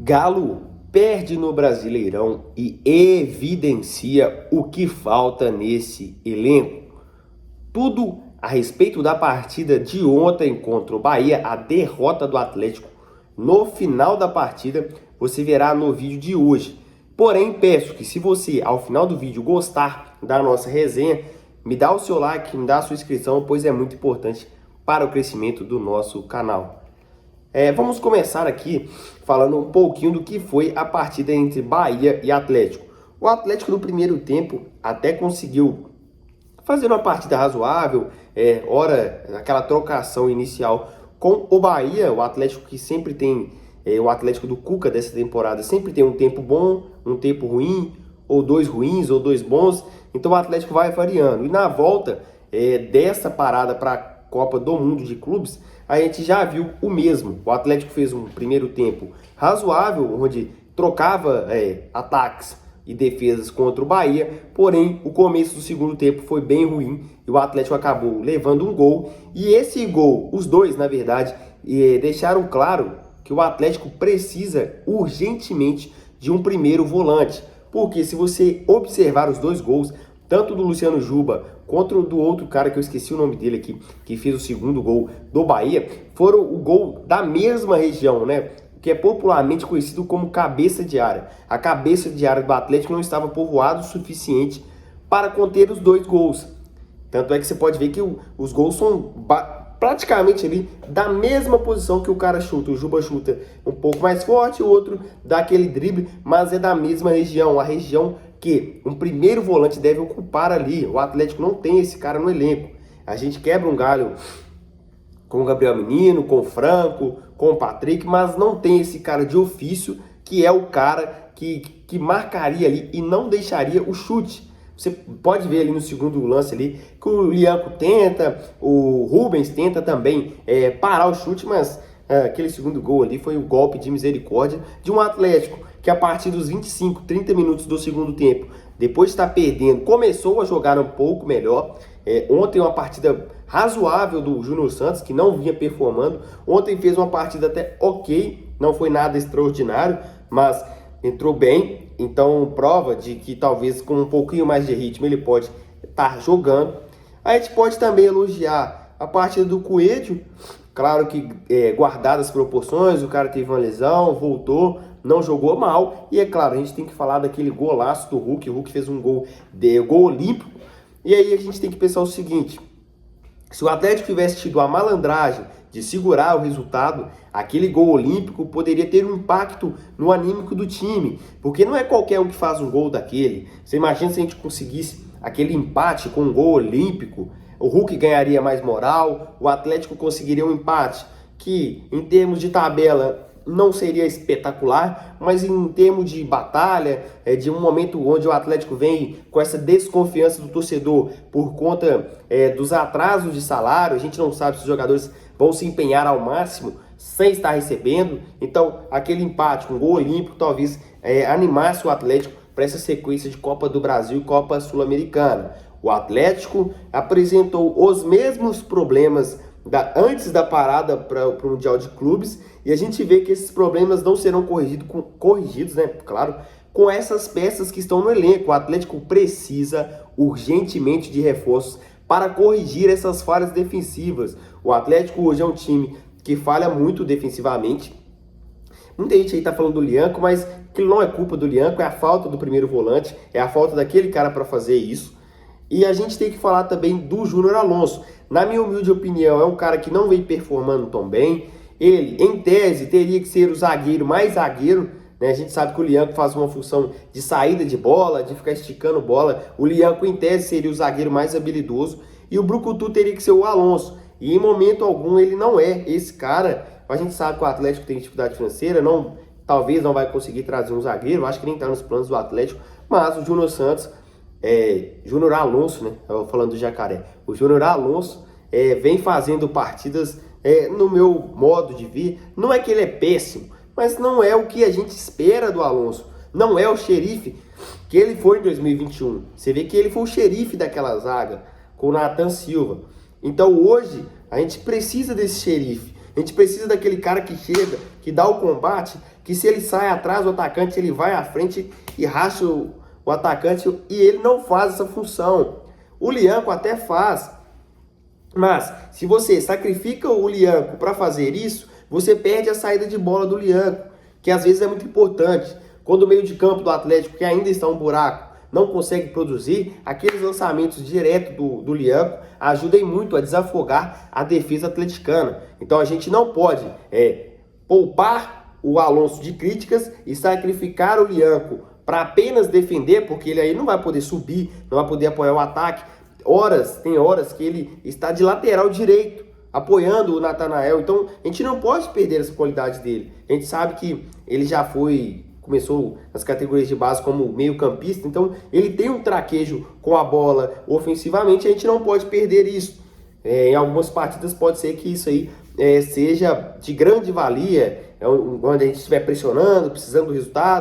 Galo perde no Brasileirão e evidencia o que falta nesse elenco. Tudo a respeito da partida de ontem contra o Bahia, a derrota do Atlético. No final da partida, você verá no vídeo de hoje. Porém, peço que se você, ao final do vídeo, gostar da nossa resenha, me dá o seu like, me dá a sua inscrição, pois é muito importante para o crescimento do nosso canal. Vamos começar aqui falando um pouquinho do que foi a partida entre Bahia e Atlético. O Atlético no primeiro tempo até conseguiu fazer uma partida razoável, aquela trocação inicial com o Bahia, o Atlético que sempre tem, o Atlético do Cuca dessa temporada sempre tem um tempo bom, um tempo ruim, ou dois ruins, ou dois bons, então o Atlético vai variando. E na volta dessa parada para a Copa do Mundo de Clubes, a gente já viu o mesmo. O Atlético fez um primeiro tempo razoável, onde trocava ataques e defesas contra o Bahia, porém o começo do segundo tempo foi bem ruim e o Atlético acabou levando um gol. E esse gol, os dois na verdade, deixaram claro que o Atlético precisa urgentemente de um primeiro volante, porque se você observar os dois gols, tanto do Luciano Juba contra o do outro cara que eu esqueci o nome dele aqui, que fez o segundo gol do Bahia, foram o gol da mesma região, né? Que é popularmente conhecido como cabeça de área. A cabeça de área do Atlético não estava povoado o suficiente para conter os dois gols. Tanto é que você pode ver que os gols são praticamente ali da mesma posição que o cara chuta. O Juba chuta um pouco mais forte, o outro dá aquele drible, mas é da mesma região, a região que um primeiro volante deve ocupar ali. O Atlético não tem esse cara no elenco. A gente quebra um galho com o Gabriel Menino, com o Franco, com o Patrick, mas não tem esse cara de ofício, que é o cara que marcaria ali e não deixaria o chute. Você pode ver ali no segundo lance ali que o Lianco tenta, o Rubens tenta também parar o chute, mas aquele segundo gol ali foi um golpe de misericórdia de um Atlético que a partir dos 25, 30 minutos do segundo tempo, depois de estar perdendo, começou a jogar um pouco melhor. Ontem uma partida razoável do Júnior Santos, que não vinha performando. Ontem fez uma partida até ok, não foi nada extraordinário, mas entrou bem. Então prova de que talvez com um pouquinho mais de ritmo ele pode estar jogando. A gente pode também elogiar a partida do Coelho. Claro que guardadas as proporções, o cara teve uma lesão, voltou, não jogou mal. E é claro, a gente tem que falar daquele golaço do Hulk. O Hulk fez um gol olímpico. E aí a gente tem que pensar o seguinte: se o Atlético tivesse tido a malandragem de segurar o resultado, aquele gol olímpico poderia ter um impacto no anímico do time, porque não é qualquer um que faz um gol daquele. Você imagina se a gente conseguisse aquele empate com um gol olímpico, o Hulk ganharia mais moral, o Atlético conseguiria um empate que, em termos de tabela, não seria espetacular, mas em termos de batalha, de um momento onde o Atlético vem com essa desconfiança do torcedor por conta dos atrasos de salário, a gente não sabe se os jogadores vão se empenhar ao máximo sem estar recebendo. Então aquele empate com gol olímpico talvez animasse o Atlético para essa sequência de Copa do Brasil e Copa Sul-Americana. O Atlético apresentou os mesmos problemas antes da parada para o Mundial de Clubes, e a gente vê que esses problemas não serão corrigidos, né? Claro, com essas peças que estão no elenco. O Atlético precisa urgentemente de reforços para corrigir essas falhas defensivas. O Atlético hoje é um time que falha muito defensivamente. Muita gente aí tá falando do Lianco, mas aquilo não é culpa do Lianco, é a falta do primeiro volante, é a falta daquele cara para fazer isso. E a gente tem que falar também do Júnior Alonso. Na minha humilde opinião, é um cara que não vem performando tão bem. Ele, em tese, teria que ser o zagueiro mais zagueiro, né? A gente sabe que o Lianco faz uma função de saída de bola, de ficar esticando bola. O Lianco, em tese, seria o zagueiro mais habilidoso. E o Brucutu teria que ser o Alonso. E em momento algum ele não é esse cara. A gente sabe que o Atlético tem dificuldade financeira, talvez não vai conseguir trazer um zagueiro. Acho que nem está nos planos do Atlético. Mas o Júnior Santos... Júnior Alonso, né? Eu falando do Jacaré. O Júnior Alonso vem fazendo partidas, no meu modo de ver, não é que ele é péssimo, mas não é o que a gente espera do Alonso. Não é o xerife que ele foi em 2021. Você vê que ele foi o xerife daquela zaga com o Nathan Silva. Então hoje a gente precisa desse xerife. A gente precisa daquele cara que chega, que dá o combate, que se ele sai atrás do atacante, ele vai à frente e racha o atacante, e ele não faz essa função. O Lianco até faz, mas se você sacrifica o Lianco para fazer isso, você perde a saída de bola do Lianco, que às vezes é muito importante. Quando o meio de campo do Atlético, que ainda está um buraco, não consegue produzir, aqueles lançamentos direto do Lianco ajudem muito a desafogar a defesa atleticana. Então a gente não pode poupar o Alonso de críticas e sacrificar o Lianco para apenas defender, porque ele aí não vai poder subir, não vai poder apoiar o ataque. Tem horas que ele está de lateral direito, apoiando o Natanael. Então a gente não pode perder essa qualidade dele. A gente sabe que ele já começou nas categorias de base como meio campista, então ele tem um traquejo com a bola ofensivamente, a gente não pode perder isso. Em algumas partidas pode ser que isso aí seja de grande valia, onde a gente estiver pressionando, precisando do resultado.